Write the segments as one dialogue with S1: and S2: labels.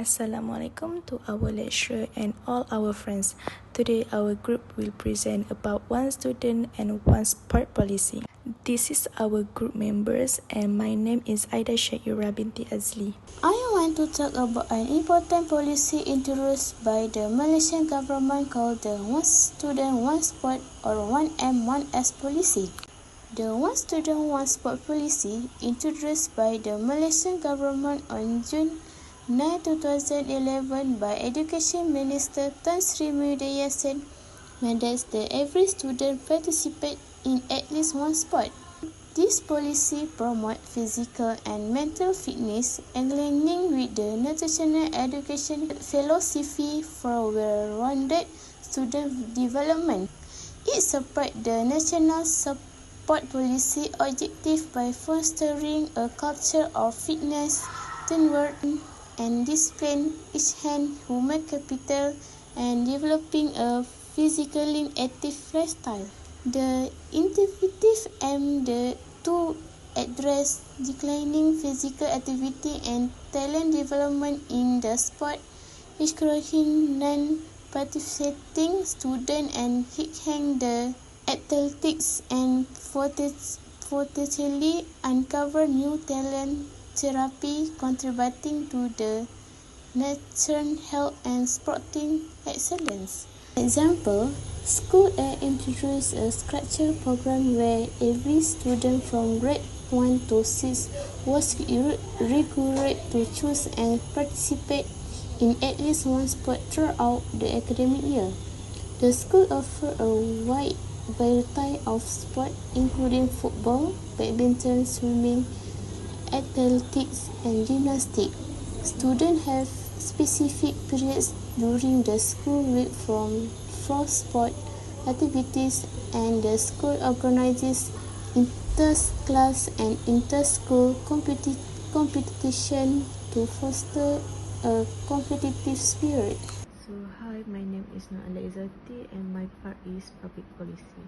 S1: Assalamualaikum to our lecturer and all our friends. Today our group will present about one student and one sport policy. This is our group members and my name is Aida Syaira binti Azli.
S2: I want to talk about an important policy introduced by the Malaysian government called the One Student, One Sport or 1M1S policy. The One Student, One Sport policy, introduced by the Malaysian government on June 9, 2011 by Education Minister Tan Sri Muhyiddin Yassin, mandates that every student participate in at least one sport. This policy promotes physical and mental fitness, aligning with the National Education Philosophy for well-rounded student development. It supports the national sport policy objective by fostering a culture of fitness, teamwork, and discipline, enhancing human capital, and developing a physically active lifestyle. The initiative aimed to address declining physical activity and talent development in the sport, encouraging non-participating students and enhancing the athletics and potentially uncover new talent therapy, contributing to the national health and sporting excellence. Example, School A introduced a structured program where every student from grade 1 to 6 was required to choose and participate in at least one sport throughout the academic year. The school offered a wide variety of sports, including football, badminton, swimming, athletics, and gymnastics. Students have specific periods during the school week for sport activities, and the school organizes inter-class and inter-school competition to foster a competitive spirit.
S3: So hi, my name is Naala Izzati and my part is public policy.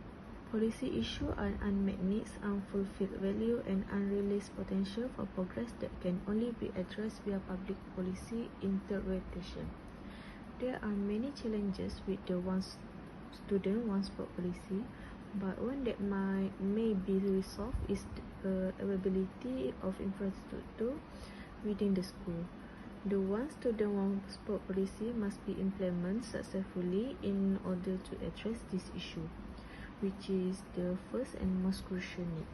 S3: Policy issue are unmet needs, unfulfilled value and unrealized potential for progress that can only be addressed via public policy interpretation. There are many challenges with the one student, one sport policy, but one that may be resolved is the availability of infrastructure within the school. The one student, one sport policy must be implemented successfully in order to address this issue, which is the first and most crucial need.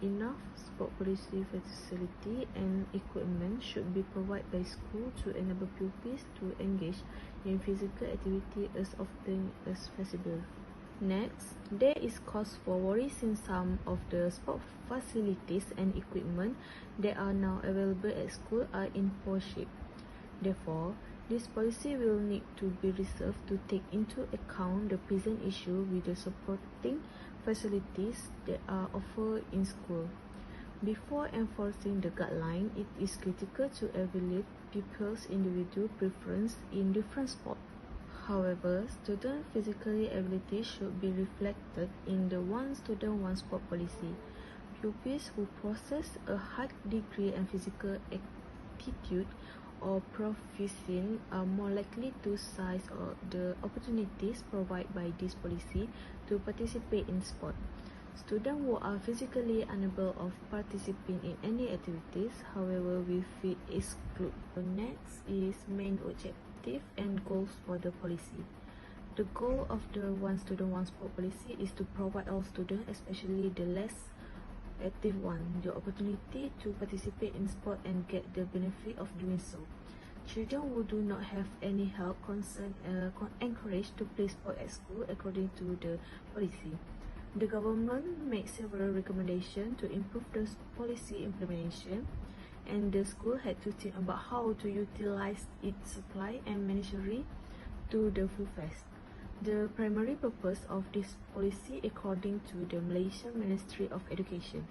S3: Enough sport policy facility and equipment should be provided by school to enable pupils to engage in physical activity as often as possible. Next, there is cause for worry since some of the sport facilities and equipment that are now available at school are in poor shape. Therefore, this policy will need to be reserved to take into account the present issue with the supporting facilities that are offered in school. Before enforcing the guideline, it is critical to evaluate pupils' individual preference in different sports. However, student physical ability should be reflected in the one student, one sport policy. Pupils who possess a high degree in physical aptitude or proficiency are more likely to seize the opportunities provided by this policy to participate in sport. Students who are physically unable of participating in any activities, however, will be excluded. The next is main objective and goals for the policy. The goal of the one student, one sport policy is to provide all students, especially the less active one, the opportunity to participate in sport and get the benefit of doing so. Children who do not have any health concern encouraged to play sport at school according to the policy. The government makes several recommendations to improve the policy implementation, and the school had to think about how to utilize its supply and management to the full fest. The primary purpose of this policy, according to the Malaysian Ministry of Education,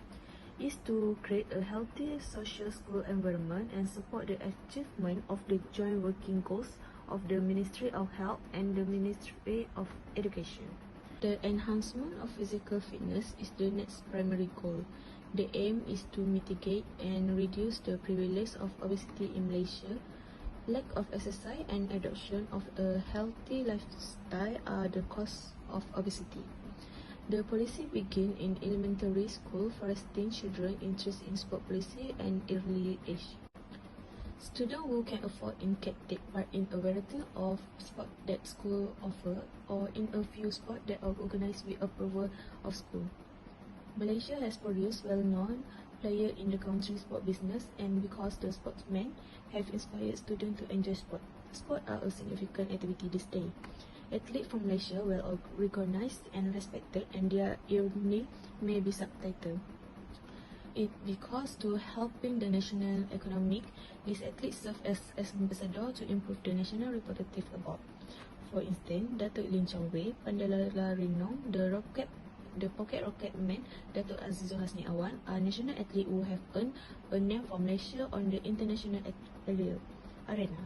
S3: is to create a healthy social school environment and support the achievement of the joint working goals of the Ministry of Health and the Ministry of Education. The enhancement of physical fitness is the next primary goal. The aim is to mitigate and reduce the prevalence of obesity in Malaysia. Lack of exercise and adoption of a healthy lifestyle are the cause of obesity. The policy begins in elementary school, fostering children interest in sport policy and early age. Students who can afford can take part in a variety of sports that school offer, or in a few sports that are organized with approval of school. Malaysia has produced well-known players in the country's sport business, and because the sportsmen have inspired students to enjoy sport. Sports are a significant activity this day. Athletes from Malaysia well recognized and respected, and their earnings may be subtitled. Because to helping the national economic, these athletes serve as ambassador to improve the national representative abroad. For instance, Datuk Lin Chong Wei, Pandala Rinong, the pocket rocket man, Datuk Azizul Hasni Awan, are national athletes who have earned a name for Malaysia on the international arena.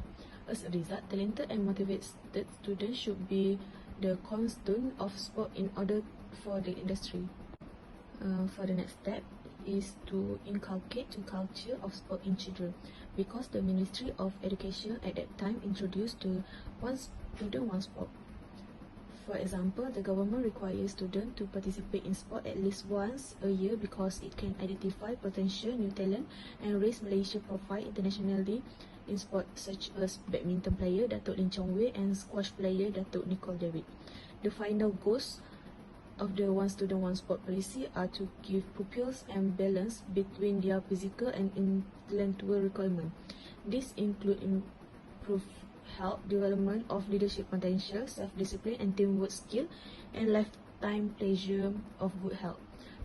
S3: As a result, talented and motivated students should be the cornerstone of sport in order for the industry. For the next step is to inculcate the culture of sport in children, because the Ministry of Education at that time introduced the one student, one sport. For example, the government requires students to participate in sport at least once a year because it can identify potential new talent and raise Malaysia's profile internationally in sport, such as badminton player Datuk Lin Chong Wei and squash player Datuk Nicole David. The final goals of the one student, one sport policy are to give pupils a balance between their physical and intellectual requirements. This include improved health, development of leadership potential, self-discipline and teamwork skill, and lifetime pleasure of good health.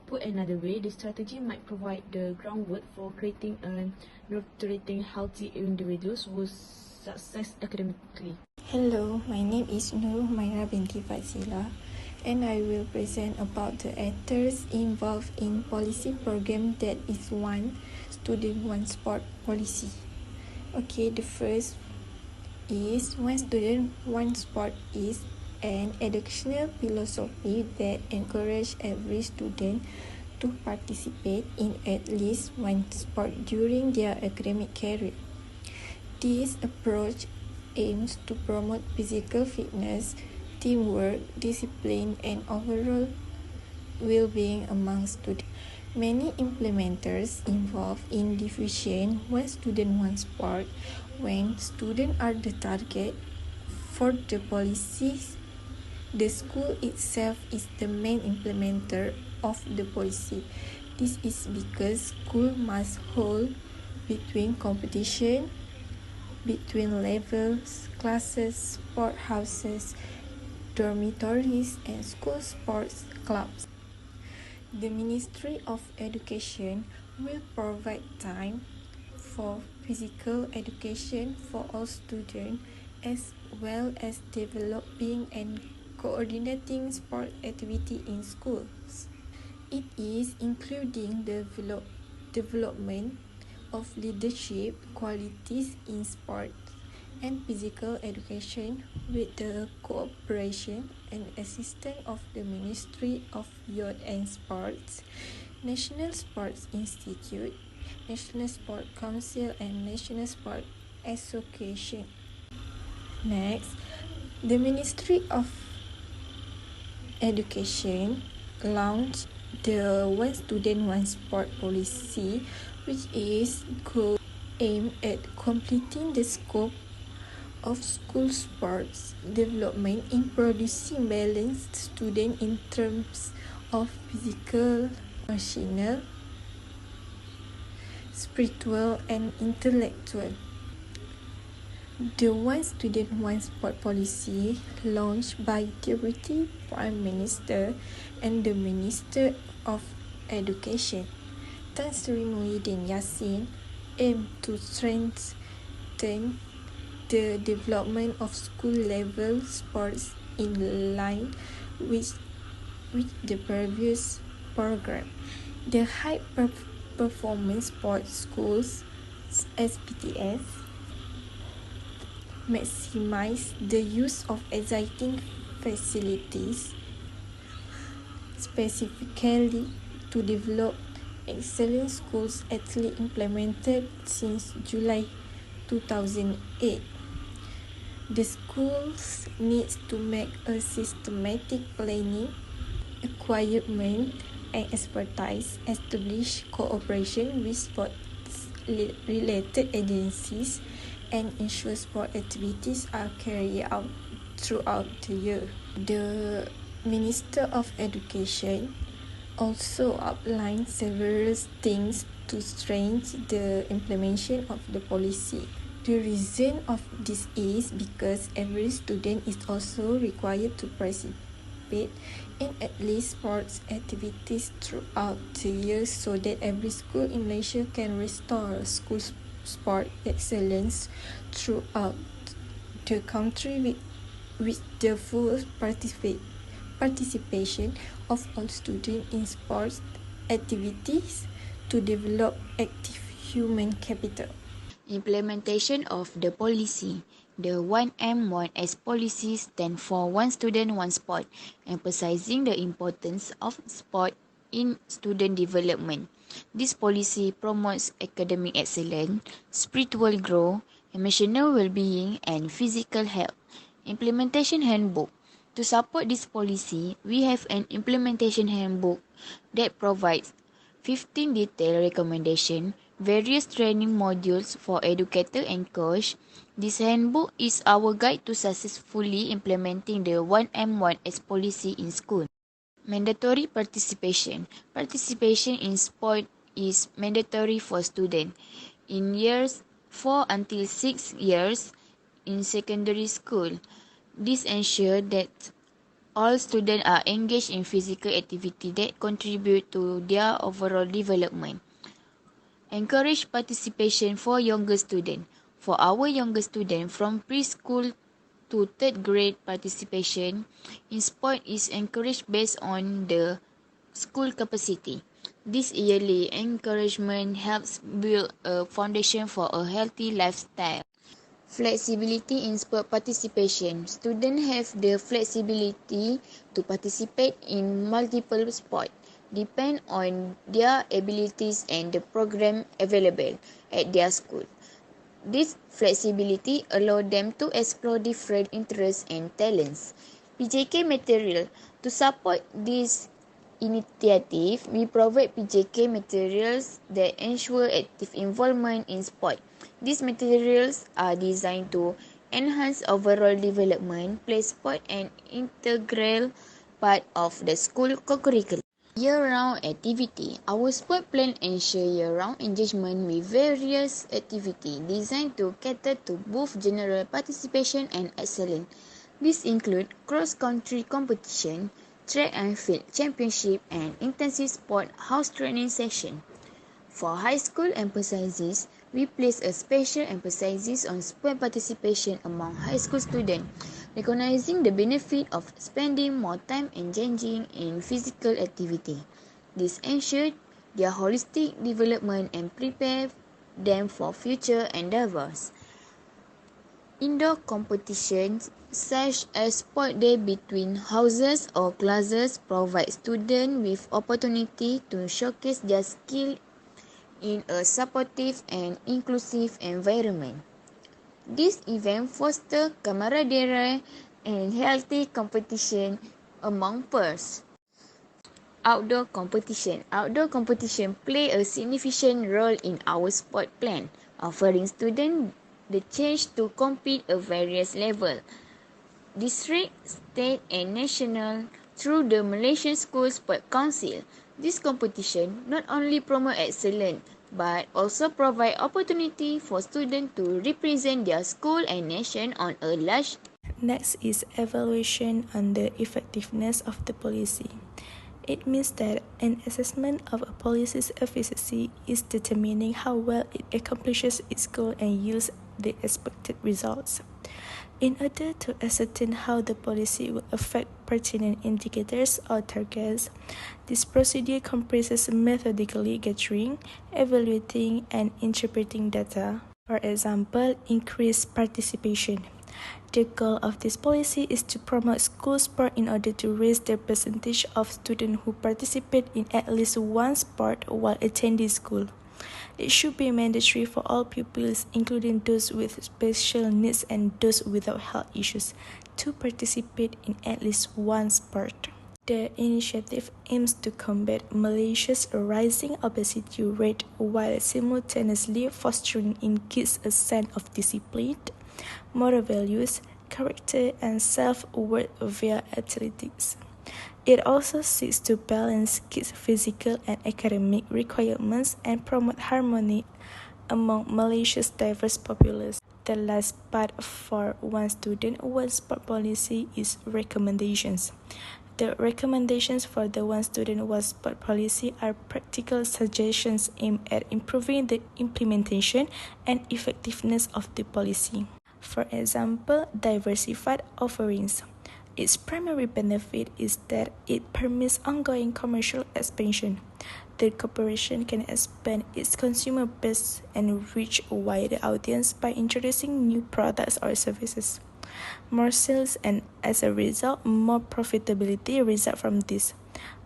S3: Put another way, the strategy might provide the groundwork for creating and nurturing healthy individuals who success academically.
S1: Hello, my name is Nur Maira binti Fazila, and I will present about the actors involved in policy program that is one student, one sport policy. Okay, the first is one student, one sport is an educational philosophy that encourages every student to participate in at least one sport during their academic career. This approach aims to promote physical fitness, teamwork, discipline, and overall well-being among students. Many implementers involved in diffusion one student, one sport when students are the target for the policies. The school itself is the main implementer of the policy. This is because school must hold between competition, between levels, classes, sport houses, dormitories, and school sports clubs. The Ministry of Education will provide time for physical education for all students, as well as developing and coordinating sport activity in schools. It is including the development of leadership qualities in sport and physical education with the cooperation and assistance of the Ministry of Youth and Sports, National Sports Institute, National Sport Council, and National Sport Association. Next, the Ministry of Education launched the One Student, One Sport policy, which is aimed at completing the scope of school sports development in producing balanced students in terms of physical, emotional, spiritual, and intellectual. The One Student, One Sport policy, launched by Deputy Prime Minister and the Minister of Education, Tan Sri Muhyiddin Yassin, aimed to strengthen the development of school-level sports in line with the previous program. The High Performance Sports Schools (SPTS) maximize the use of existing facilities, specifically to develop excellent schools. Actually implemented since July 2008. The schools need to make a systematic planning, acquirement, and expertise, establish cooperation with sports-related agencies, and ensure sport activities are carried out throughout the year. The Minister of Education also outlined several things to strengthen the implementation of the policy. The reason of this is because every student is also required to participate in at least sports activities throughout the year so that every school in Malaysia can restore school sport excellence throughout the country with the full participation of all students in sports activities to develop active human capital.
S4: Implementation of the policy. The 1M1S policy stands for One Student, One Sport, emphasizing the importance of sport in student development. This policy promotes academic excellence, spiritual growth, emotional well-being, and physical health. Implementation Handbook. To support this policy, we have an implementation handbook that provides 15 detailed recommendations, various training modules for educator and coach. This handbook is our guide to successfully implementing the 1M1S policy in school. Mandatory participation. Participation in sport is mandatory for students in years 4 until 6 years in secondary school. This ensures that all students are engaged in physical activity that contribute to their overall development. Encourage participation for younger students. For our younger students from preschool to 3rd grade, participation in sport is encouraged based on the school capacity. This yearly encouragement helps build a foundation for a healthy lifestyle. Flexibility in sport participation. Students have the flexibility to participate in multiple sports, depend on their abilities and the program available at their school. This flexibility allows them to explore different interests and talents. PJK material. To support this initiative, we provide PJK materials that ensure active involvement in sport. These materials are designed to enhance overall development, play sport an integral part of the school curriculum. Year-round activity. Our sport plan ensures year-round engagement with various activities designed to cater to both general participation and excellence. These include cross-country competition, track and field championship, and intensive sport house training session. For high school emphasis, we place a special emphasis on sport participation among high school students, recognizing the benefit of spending more time engaging in physical activity. This ensures their holistic development and prepare them for future endeavors. Indoor competitions such as sport day between houses or classes provide students with opportunity to showcase their skill in a supportive and inclusive environment. This event fosters camaraderie and healthy competition among peers. Outdoor competition. Outdoor competition play a significant role in our sport plan, offering students the chance to compete at various levels, district, state, and national, through the Malaysian School Sport Council. This competition not only promote excellence but also provide opportunity for students to represent their school and nation on a large.
S1: Next is evaluation on the effectiveness of the policy. It means that an assessment of a policy's efficacy is determining how well it accomplishes its goal and yields the expected results. In order to ascertain how the policy will affect pertinent indicators or targets, this procedure comprises methodically gathering, evaluating, and interpreting data. For example, increased participation. The goal of this policy is to promote school sport in order to raise the percentage of students who participate in at least one sport while attending school. It should be mandatory for all pupils, including those with special needs and those without health issues, to participate in at least one sport. The initiative aims to combat Malaysia's rising obesity rate while simultaneously fostering in kids a sense of discipline, moral values, character, and self-worth via athletics. It also seeks to balance kids' physical and academic requirements and promote harmony among Malaysia's diverse populace. The last part for One Student, One Sport policy is recommendations. The recommendations for the One Student, One Sport policy are practical suggestions aimed at improving the implementation and effectiveness of the policy. For example, diversified offerings. Its primary benefit is that it permits ongoing commercial expansion. The corporation can expand its consumer base and reach a wider audience by introducing new products or services. More sales and, as a result, more profitability result from this.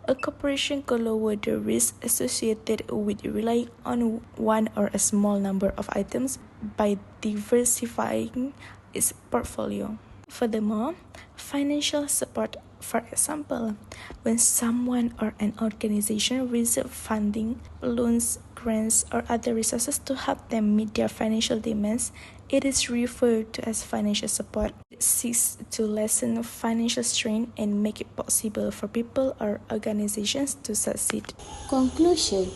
S1: A corporation could lower the risk associated with relying on one or a small number of items by diversifying its portfolio. Furthermore, financial support. For example, when someone or an organization receives funding, loans, grants, or other resources to help them meet their financial demands, it is referred to as financial support. It seeks to lessen financial strain and make it possible for people or organizations to succeed.
S2: Conclusion.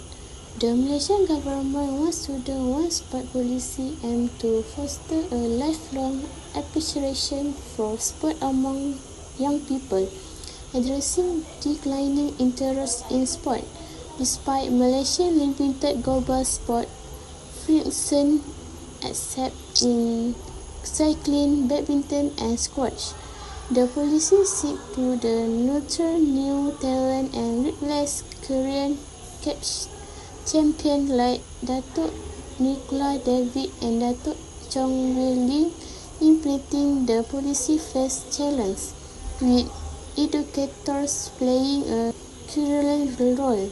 S2: The Malaysian government One Student, One Sport policy aims to foster a lifelong appreciation for sport among young people, addressing declining interest in sport. Despite Malaysia's limited global sport friction, except in cycling, badminton, and squash, the policy seeks to nurture new talent and replace current champions like Datuk Nicola David and Datuk Chong Wei Lim. Implementing the policy faced challenge, with educators playing a crucial role.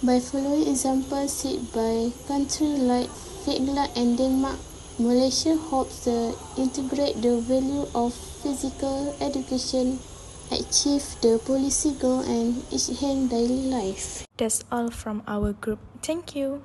S2: By following examples set by countries like Finland and Denmark, Malaysia hopes to integrate the value of physical education, achieve the policy goal, and enhance daily life.
S1: That's all from our group. Thank you.